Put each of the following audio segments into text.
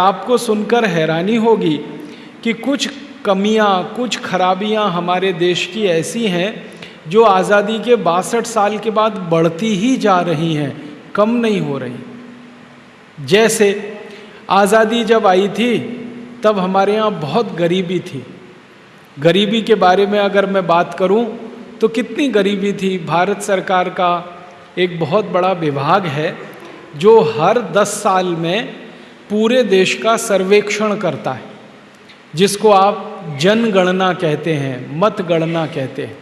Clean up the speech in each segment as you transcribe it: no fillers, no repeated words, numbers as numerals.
आपको सुनकर हैरानी होगी कि कुछ कमियां, कुछ खराबियां हमारे देश की ऐसी हैं जो आज़ादी के 62 साल के बाद बढ़ती ही जा रही हैं, कम नहीं हो रही। जैसे आज़ादी जब आई थी तब हमारे यहाँ बहुत गरीबी थी। गरीबी के बारे में अगर मैं बात करूं तो कितनी गरीबी थी। भारत सरकार का एक बहुत बड़ा विभाग है जो हर 10 साल में पूरे देश का सर्वेक्षण करता है, जिसको आप जनगणना कहते हैं, मतगणना कहते हैं।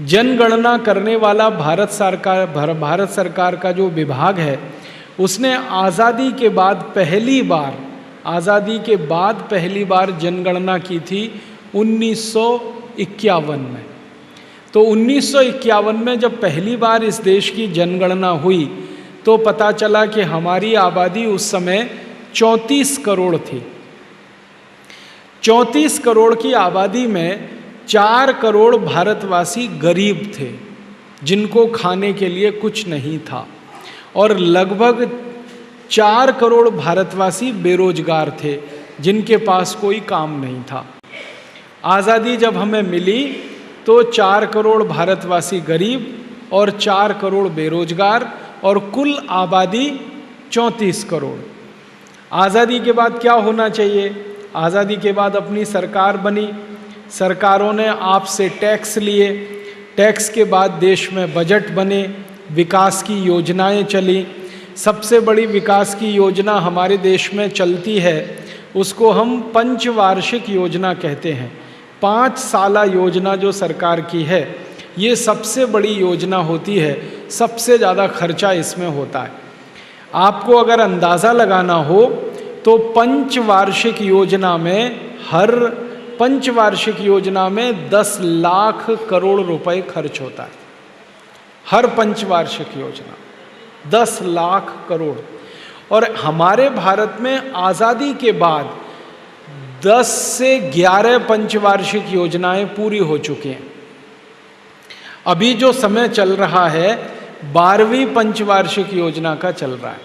जनगणना करने वाला भारत सरकार का जो विभाग है, उसने आज़ादी के बाद पहली बार जनगणना की थी 1951 में। तो 1951 में जब पहली बार इस देश की जनगणना हुई तो पता चला कि हमारी आबादी उस समय 34 करोड़ थी। 34 करोड़ की आबादी में 4 करोड़ भारतवासी गरीब थे, जिनको खाने के लिए कुछ नहीं था, और लगभग 4 करोड़ भारतवासी बेरोजगार थे, जिनके पास कोई काम नहीं था। आज़ादी जब हमें मिली तो 4 करोड़ भारतवासी गरीब और 4 करोड़ बेरोजगार और कुल आबादी 34 करोड़। आज़ादी के बाद क्या होना चाहिए? आज़ादी के बाद अपनी सरकार बनी, सरकारों ने आपसे टैक्स लिए, टैक्स के बाद देश में बजट बने, विकास की योजनाएं चली। सबसे बड़ी विकास की योजना हमारे देश में चलती है, उसको हम पंचवार्षिक योजना कहते हैं। 5 साला योजना जो सरकार की है, ये सबसे बड़ी योजना होती है, सबसे ज़्यादा खर्चा इसमें होता है। आपको अगर अंदाज़ा लगाना हो तो पंचवार्षिक योजना में 10 लाख करोड़ रुपए खर्च होता है। हर पंचवार्षिक योजना 10 लाख करोड़। और हमारे भारत में आज़ादी के बाद 10 से 11 पंचवार्षिक योजनाएं पूरी हो चुकी हैं। अभी जो समय चल रहा है 12वीं पंचवार्षिक योजना का चल रहा है।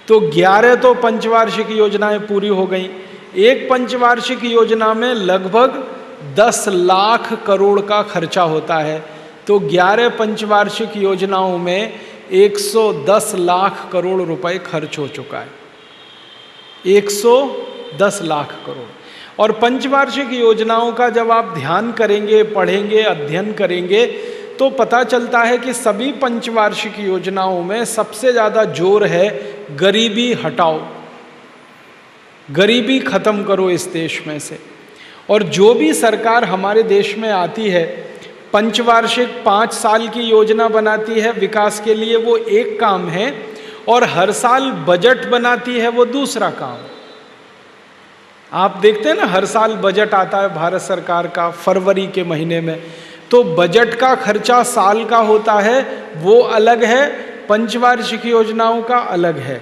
तो 11 तो पंचवार्षिक योजनाएं पूरी हो गई। एक पंचवार्षिक योजना में लगभग 10 लाख करोड़ का खर्चा होता है। तो 11 पंचवार्षिक योजनाओं में 110 लाख करोड़ रुपए खर्च हो चुका है। 110 लाख करोड़। और पंचवार्षिक योजनाओं का जब आप ध्यान करेंगे, पढ़ेंगे, अध्ययन करेंगे तो पता चलता है कि सभी पंचवार्षिक योजनाओं में सबसे ज़्यादा जोर है गरीबी हटाओ, गरीबी खत्म करो इस देश में से। और जो भी सरकार हमारे देश में आती है, पंचवार्षिक 5 साल की योजना बनाती है विकास के लिए, वो एक काम है, और हर साल बजट बनाती है, वो दूसरा काम। आप देखते हैं ना, हर साल बजट आता है भारत सरकार का फरवरी के महीने में, तो बजट का खर्चा साल का होता है, वो अलग है, पंचवार्षिक योजनाओं का अलग है।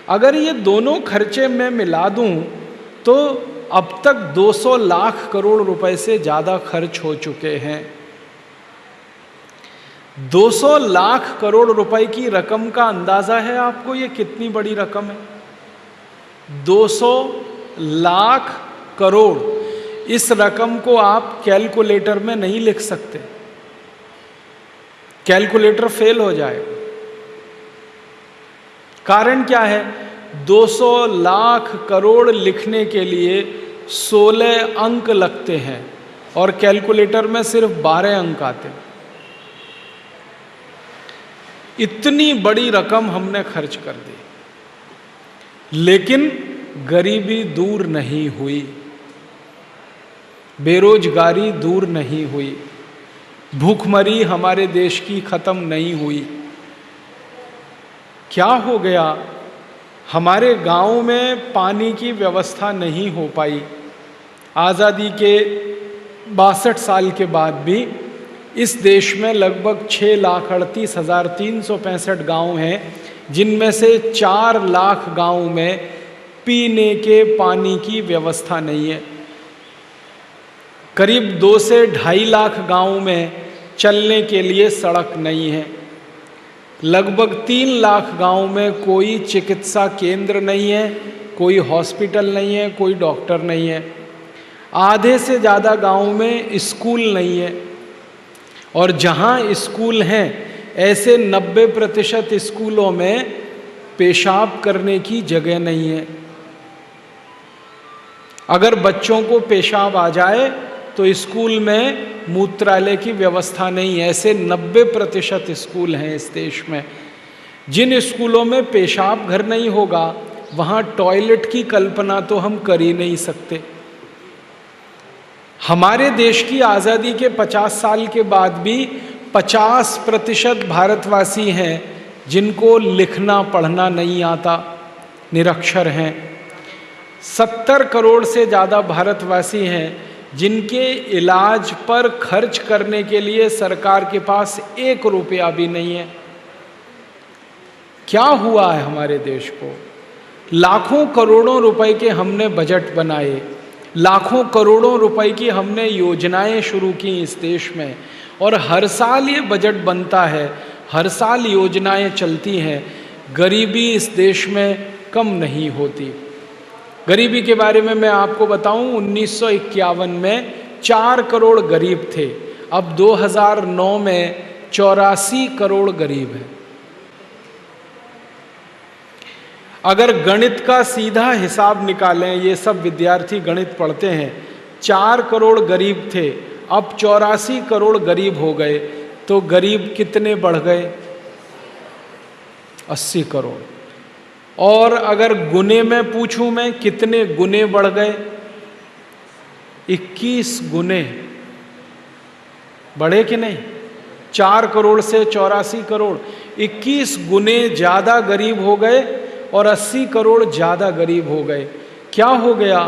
अगर ये दोनों खर्चे मैं मिला दूं तो अब तक 200 लाख करोड़ रुपए से ज़्यादा खर्च हो चुके हैं। 200 लाख करोड़ रुपए की रकम का अंदाज़ा है आपको ये कितनी बड़ी रकम है? 200 लाख करोड़। इस रकम को आप कैलकुलेटर में नहीं लिख सकते, कैलकुलेटर फेल हो जाएगा। कारण क्या है? 200 लाख करोड़ लिखने के लिए 16 अंक लगते हैं और कैलकुलेटर में सिर्फ 12 अंक आते हैं। इतनी बड़ी रकम हमने खर्च कर दी, लेकिन गरीबी दूर नहीं हुई, बेरोजगारी दूर नहीं हुई, भूखमरी हमारे देश की खत्म नहीं हुई। क्या हो गया? हमारे गांव में पानी की व्यवस्था नहीं हो पाई। आज़ादी के 62 साल के बाद भी इस देश में लगभग 6,38,365 गांव हैं, जिनमें से 4 लाख गांव में पीने के पानी की व्यवस्था नहीं है। करीब 2 से 2.5 लाख गांव में चलने के लिए सड़क नहीं है। लगभग 3 लाख गांव में कोई चिकित्सा केंद्र नहीं है, कोई हॉस्पिटल नहीं है, कोई डॉक्टर नहीं है। आधे से ज़्यादा गांव में स्कूल नहीं है, और जहां स्कूल हैं ऐसे 90% स्कूलों में पेशाब करने की जगह नहीं है। अगर बच्चों को पेशाब आ जाए तो स्कूल में मूत्रालय की व्यवस्था नहीं है। ऐसे 90% स्कूल हैं इस देश में। जिन स्कूलों में पेशाब घर नहीं होगा वहाँ टॉयलेट की कल्पना तो हम कर ही नहीं सकते। हमारे देश की आज़ादी के 50 साल के बाद भी 50% भारतवासी हैं जिनको लिखना पढ़ना नहीं आता, निरक्षर हैं। 70 करोड़ से ज़्यादा भारतवासी हैं जिनके इलाज पर खर्च करने के लिए सरकार के पास 1 रुपया भी नहीं है। क्या हुआ है हमारे देश को? लाखों करोड़ों रुपए के हमने बजट बनाए, लाखों करोड़ों रुपए की हमने योजनाएं शुरू की इस देश में, और हर साल ये बजट बनता है, हर साल योजनाएं चलती हैं, गरीबी इस देश में कम नहीं होती। गरीबी के बारे में मैं आपको बताऊं, 1951 में 4 करोड़ गरीब थे, अब 2009 में 84 करोड़ गरीब हैं। अगर गणित का सीधा हिसाब निकालें, ये सब विद्यार्थी गणित पढ़ते हैं, 4 करोड़ गरीब थे, अब 84 करोड़ गरीब हो गए, तो गरीब कितने बढ़ गए? 80 करोड़। और अगर गुने में पूछूं मैं, कितने गुने बढ़ गए? 21 गुने बढ़े कि नहीं? 4 करोड़ से 84 करोड़, 21 गुने ज़्यादा गरीब हो गए और 80 करोड़ ज़्यादा गरीब हो गए। क्या हो गया?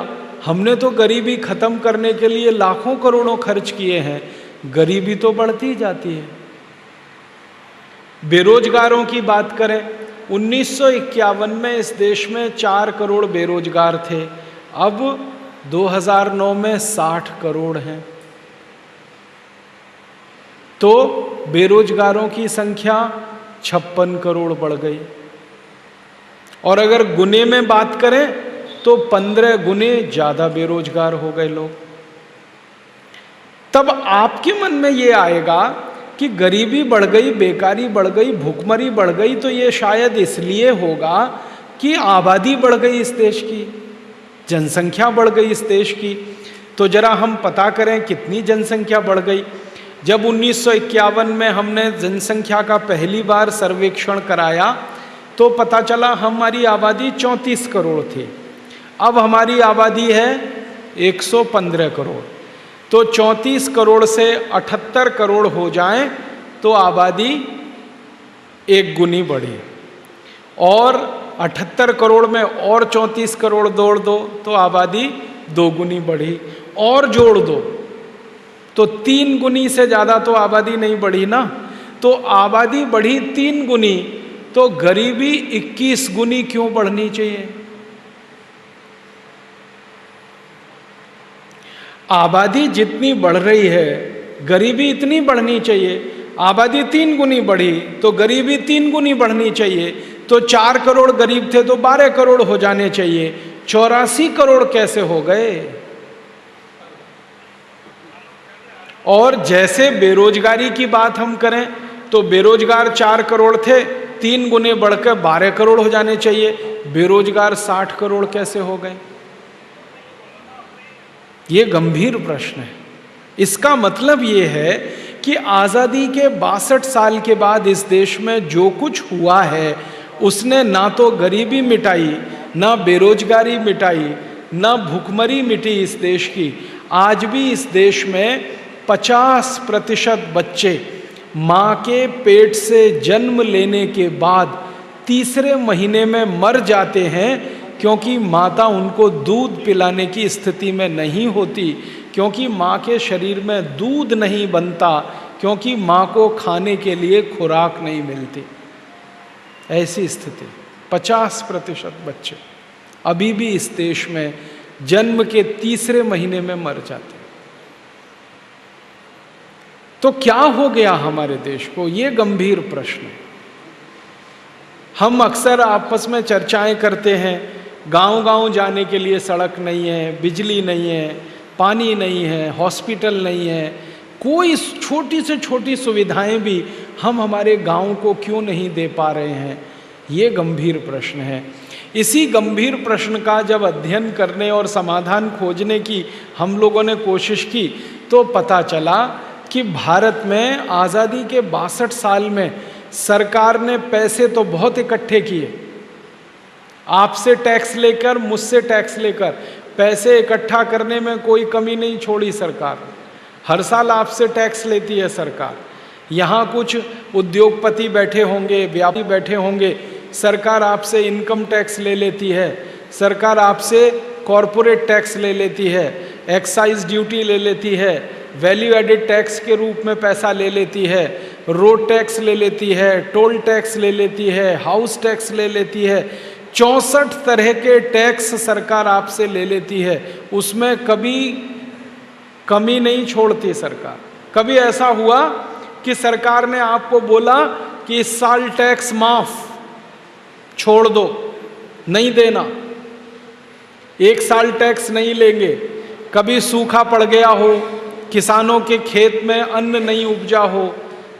हमने तो गरीबी खत्म करने के लिए लाखों करोड़ों खर्च किए हैं, गरीबी तो बढ़ती जाती है। बेरोजगारों की बात करें, 1951 में इस देश में 4 करोड़ बेरोजगार थे, अब 2009 में 60 करोड़ हैं। तो बेरोजगारों की संख्या 56 करोड़ बढ़ गई। और अगर गुने में बात करें तो 15 गुने ज़्यादा बेरोजगार हो गए लोग। तब आपके मन में ये आएगा कि गरीबी बढ़ गई, बेकारी बढ़ गई, भूखमरी बढ़ गई, तो ये शायद इसलिए होगा कि आबादी बढ़ गई इस देश की, जनसंख्या बढ़ गई इस देश की। तो जरा हम पता करें कितनी जनसंख्या बढ़ गई। जब 1951 में हमने जनसंख्या का पहली बार सर्वेक्षण कराया तो पता चला हमारी आबादी 34 करोड़ थी, अब हमारी आबादी है 115 करोड़। तो 34 करोड़ से 78 करोड़ हो जाए तो आबादी 1 गुनी बढ़ी, और 78 करोड़ में और 34 करोड़ जोड़ दो तो आबादी 2 गुनी बढ़ी, और जोड़ दो तो 3 गुनी से ज़्यादा तो आबादी नहीं बढ़ी ना। तो आबादी बढ़ी 3 गुनी, तो गरीबी 21 गुनी क्यों बढ़नी चाहिए? आबादी जितनी बढ़ रही है गरीबी इतनी बढ़नी चाहिए। आबादी 3 गुनी बढ़ी तो गरीबी 3 गुनी बढ़नी चाहिए। तो 4 करोड़ गरीब थे तो 12 करोड़ हो जाने चाहिए, 84 करोड़ कैसे हो गए? और जैसे बेरोजगारी की बात हम करें तो बेरोजगार 4 करोड़ थे, 3 गुने बढ़कर 12 करोड़ हो जाने चाहिए, बेरोजगार 60 करोड़ कैसे हो गए? ये गंभीर प्रश्न है। इसका मतलब ये है कि आज़ादी के 62 साल के बाद इस देश में जो कुछ हुआ है उसने ना तो गरीबी मिटाई, ना बेरोजगारी मिटाई, ना भूखमरी मिटी इस देश की। आज भी इस देश में 50% बच्चे माँ के पेट से जन्म लेने के बाद तीसरे महीने में मर जाते हैं, क्योंकि माता उनको दूध पिलाने की स्थिति में नहीं होती, क्योंकि माँ के शरीर में दूध नहीं बनता, क्योंकि माँ को खाने के लिए खुराक नहीं मिलती। ऐसी स्थिति 50% बच्चे अभी भी इस देश में जन्म के तीसरे महीने में मर जाते। तो क्या हो गया हमारे देश को? ये गंभीर प्रश्न है। हम अक्सर आपस में चर्चाएं करते हैं गांव-गांव जाने के लिए सड़क नहीं है, बिजली नहीं है, पानी नहीं है, हॉस्पिटल नहीं है, कोई छोटी से छोटी सुविधाएं भी हम हमारे गांव को क्यों नहीं दे पा रहे हैं? ये गंभीर प्रश्न है। इसी गंभीर प्रश्न का जब अध्ययन करने और समाधान खोजने की हम लोगों ने कोशिश की तो पता चला कि भारत में आज़ादी के 62 साल में सरकार ने पैसे तो बहुत इकट्ठे किए, आपसे टैक्स लेकर, मुझसे टैक्स लेकर, पैसे इकट्ठा करने में कोई कमी नहीं छोड़ी सरकार। हर साल आपसे टैक्स लेती है सरकार। यहाँ कुछ उद्योगपति बैठे होंगे, व्यापारी बैठे होंगे, सरकार आपसे इनकम टैक्स ले लेती है, सरकार आपसे कॉरपोरेट टैक्स ले लेती है, एक्साइज ड्यूटी ले लेती है, वैल्यू एडेड टैक्स के रूप में पैसा ले लेती है, रोड टैक्स ले लेती है, टोल टैक्स ले लेती है, हाउस टैक्स ले लेती है। 64 तरह के टैक्स सरकार आपसे ले लेती है, उसमें कभी कमी नहीं छोड़ती सरकार। कभी ऐसा हुआ कि सरकार ने आपको बोला कि इस साल टैक्स माफ छोड़ दो, नहीं देना, एक साल टैक्स नहीं लेंगे। कभी सूखा पड़ गया हो, किसानों के खेत में अन्न नहीं उपजा हो,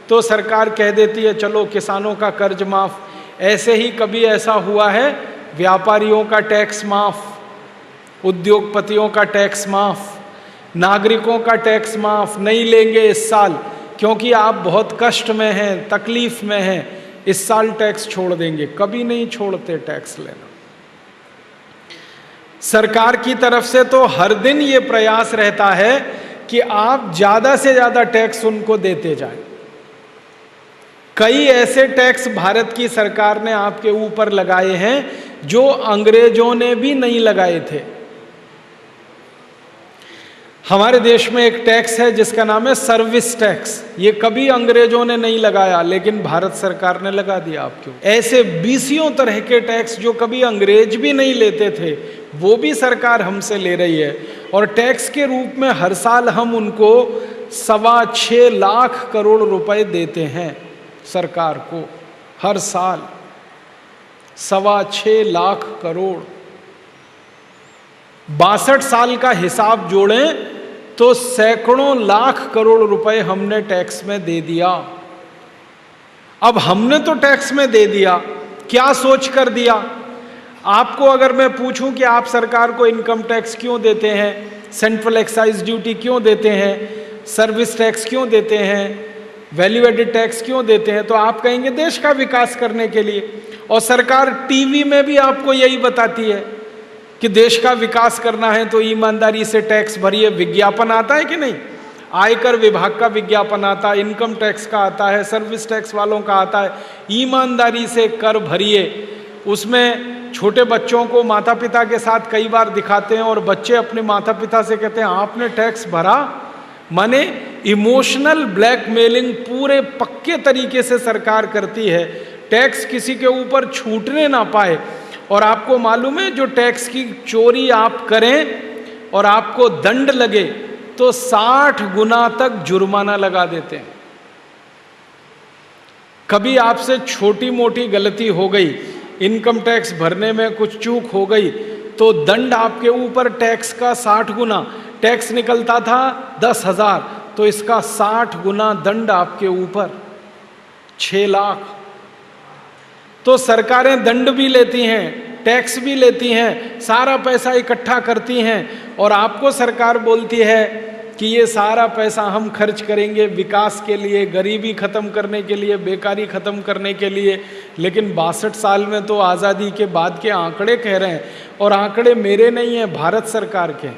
तो सरकार कह देती है चलो किसानों का कर्ज माफ। ऐसे ही कभी ऐसा हुआ है, व्यापारियों का टैक्स माफ, उद्योगपतियों का टैक्स माफ, नागरिकों का टैक्स माफ, नहीं लेंगे इस साल क्योंकि आप बहुत कष्ट में हैं, तकलीफ में हैं, इस साल टैक्स छोड़ देंगे। कभी नहीं छोड़ते टैक्स लेना। सरकार की तरफ से तो हर दिन ये प्रयास रहता है कि आप ज्यादा से ज्यादा टैक्स उनको देते जाएं। कई ऐसे टैक्स भारत की सरकार ने आपके ऊपर लगाए हैं जो अंग्रेजों ने भी नहीं लगाए थे। हमारे देश में एक टैक्स है जिसका नाम है सर्विस टैक्स। ये कभी अंग्रेजों ने नहीं लगाया, लेकिन भारत सरकार ने लगा दिया आपके ऊपर। ऐसे 20 तरह के टैक्स जो कभी अंग्रेज भी नहीं लेते थे, वो भी सरकार हमसे ले रही है। और टैक्स के रूप में हर साल हम उनको 6.25 लाख करोड़ रुपए देते हैं सरकार को। हर साल 6.25 लाख करोड़। 62 साल का हिसाब जोड़ें तो सैकड़ों लाख करोड़ रुपए हमने टैक्स में दे दिया। अब हमने तो टैक्स में दे दिया, क्या सोच कर दिया? आपको अगर मैं पूछूं कि आप सरकार को इनकम टैक्स क्यों देते हैं, सेंट्रल एक्साइज ड्यूटी क्यों देते हैं, सर्विस टैक्स क्यों देते हैं, वैल्यू एडेड टैक्स क्यों देते हैं, तो आप कहेंगे देश का विकास करने के लिए। और सरकार टीवी में भी आपको यही बताती है कि देश का विकास करना है तो ईमानदारी से टैक्स भरिए। विज्ञापन आता है कि नहीं? आयकर विभाग का विज्ञापन आता है, इनकम टैक्स का आता है, सर्विस टैक्स वालों का आता है। ईमानदारी से कर भरिए। उसमें छोटे बच्चों को माता पिता के साथ कई बार दिखाते हैं और बच्चे अपने माता पिता से कहते हैं आपने टैक्स भरा। माने इमोशनल ब्लैकमेलिंग पूरे पक्के तरीके से सरकार करती है, टैक्स किसी के ऊपर छूटने ना पाए। और आपको मालूम है जो टैक्स की चोरी आप करें और आपको दंड लगे तो 60 गुना तक जुर्माना लगा देते हैं। कभी आपसे छोटी मोटी गलती हो गई, इनकम टैक्स भरने में कुछ चूक हो गई, तो दंड आपके ऊपर टैक्स का 60 गुना। टैक्स निकलता था 10,000, तो इसका 60 गुना दंड आपके ऊपर, 6 लाख। तो सरकारें दंड भी लेती हैं, टैक्स भी लेती हैं, सारा पैसा इकट्ठा करती हैं और आपको सरकार बोलती है कि ये सारा पैसा हम खर्च करेंगे विकास के लिए, गरीबी खत्म करने के लिए, बेकारी खत्म करने के लिए। लेकिन 62 साल में तो आज़ादी के बाद के आंकड़े कह रहे हैं, और आंकड़े मेरे नहीं हैं, भारत सरकार के।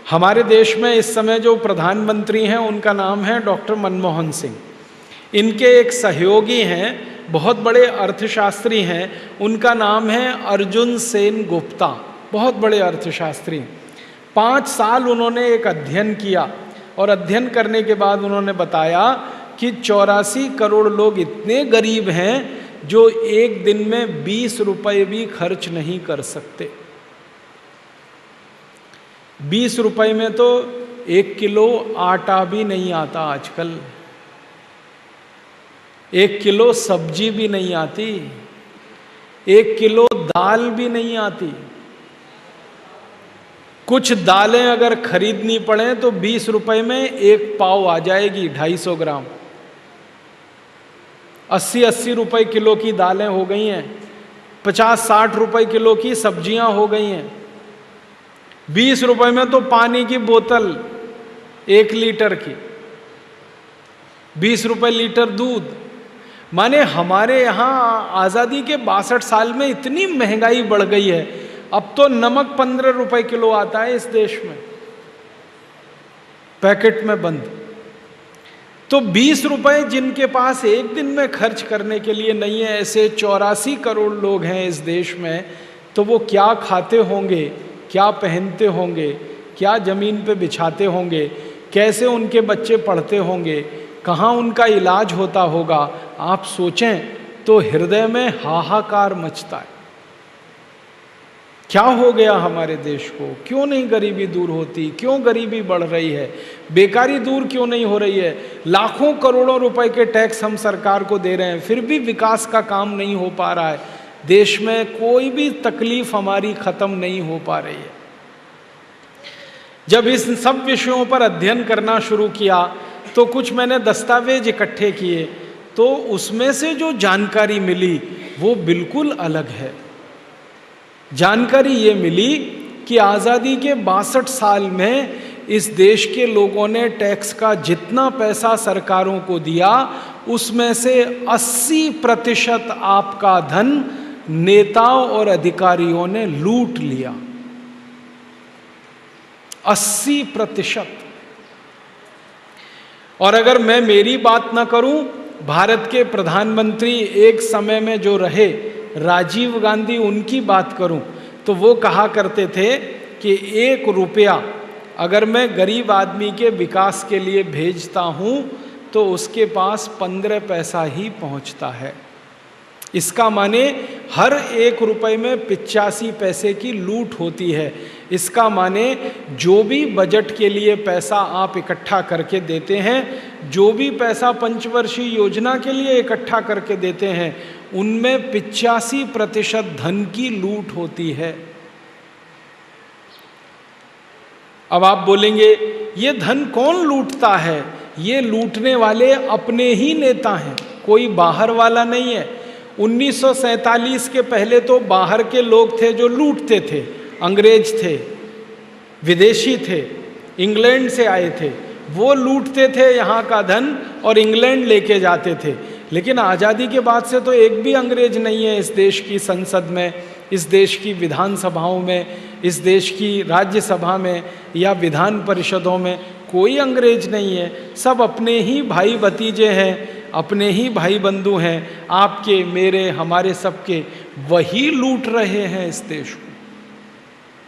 हमारे देश में इस समय जो प्रधानमंत्री हैं उनका नाम है डॉक्टर मनमोहन सिंह। इनके एक सहयोगी हैं, बहुत बड़े अर्थशास्त्री हैं, उनका नाम है अर्जुन सेन गुप्ता। बहुत बड़े अर्थशास्त्री। 5 साल उन्होंने एक अध्ययन किया और अध्ययन करने के बाद उन्होंने बताया कि 84 करोड़ लोग इतने गरीब हैं जो एक दिन में 20 रुपए भी खर्च नहीं कर सकते। 20 रुपए में तो 1 किलो आटा भी नहीं आता आजकल, 1 किलो सब्जी भी नहीं आती। 1 किलो दाल भी नहीं आती। कुछ दालें अगर खरीदनी पड़े तो 20 रुपए में 1 पाव आ जाएगी, 250 ग्राम। 80-80 रुपए किलो की दालें हो गई हैं, 50-60 रुपए किलो की सब्जियां हो गई हैं। 20 रुपए में तो पानी की बोतल 1 लीटर की, 20 रुपए लीटर दूध। माने हमारे यहाँ आज़ादी के 62 साल में इतनी महंगाई बढ़ गई है, अब तो नमक 15 रुपए किलो आता है इस देश में, पैकेट में बंद। तो 20 रुपए जिनके पास एक दिन में खर्च करने के लिए नहीं है, ऐसे 84 करोड़ लोग हैं इस देश में, तो वो क्या खाते होंगे, क्या पहनते होंगे, क्या जमीन पे बिछाते होंगे, कैसे उनके बच्चे पढ़ते होंगे, कहाँ उनका इलाज होता होगा। आप सोचें तो हृदय में हाहाकार मचता है। क्या हो गया हमारे देश को? क्यों नहीं गरीबी दूर होती? क्यों गरीबी बढ़ रही है? बेकारी दूर क्यों नहीं हो रही है? लाखों करोड़ों रुपए के टैक्स हम सरकार को दे रहे हैं, फिर भी विकास का काम नहीं हो पा रहा है। देश में कोई भी तकलीफ हमारी खत्म नहीं हो पा रही है। जब इस सब विषयों पर अध्ययन करना शुरू किया तो कुछ मैंने दस्तावेज इकट्ठे किए, तो उसमें से जो जानकारी मिली वो बिल्कुल अलग है। जानकारी ये मिली कि आज़ादी के 62 साल में इस देश के लोगों ने टैक्स का जितना पैसा सरकारों को दिया, उसमें से 80% आपका धन नेताओं और अधिकारियों ने लूट लिया। 80%। और अगर मैं मेरी बात ना करूं, भारत के प्रधानमंत्री एक समय में जो रहे राजीव गांधी, उनकी बात करूं तो वो कहा करते थे कि 1 रुपया अगर मैं गरीब आदमी के विकास के लिए भेजता हूं तो उसके पास 15 पैसा ही पहुंचता है। इसका माने हर 1 रुपए में 85 पैसे की लूट होती है। इसका माने जो भी बजट के लिए पैसा आप इकट्ठा करके देते हैं, जो भी पैसा पंचवर्षीय योजना के लिए इकट्ठा करके देते हैं, उनमें 85% धन की लूट होती है। अब आप बोलेंगे ये धन कौन लूटता है? ये लूटने वाले अपने ही नेता हैं, कोई बाहर वाला नहीं है। 1947 के पहले तो बाहर के लोग थे जो लूटते थे, अंग्रेज थे, विदेशी थे, इंग्लैंड से आए थे, वो लूटते थे यहाँ का धन और इंग्लैंड लेके जाते थे। लेकिन आज़ादी के बाद से तो एक भी अंग्रेज नहीं है इस देश की संसद में, इस देश की विधानसभाओं में, इस देश की राज्यसभा में या विधान परिषदों में कोई अंग्रेज नहीं है। सब अपने ही भाई भतीजे हैं, अपने ही भाई बंधु हैं, आपके, मेरे, हमारे सबके। वही लूट रहे हैं इस देश को।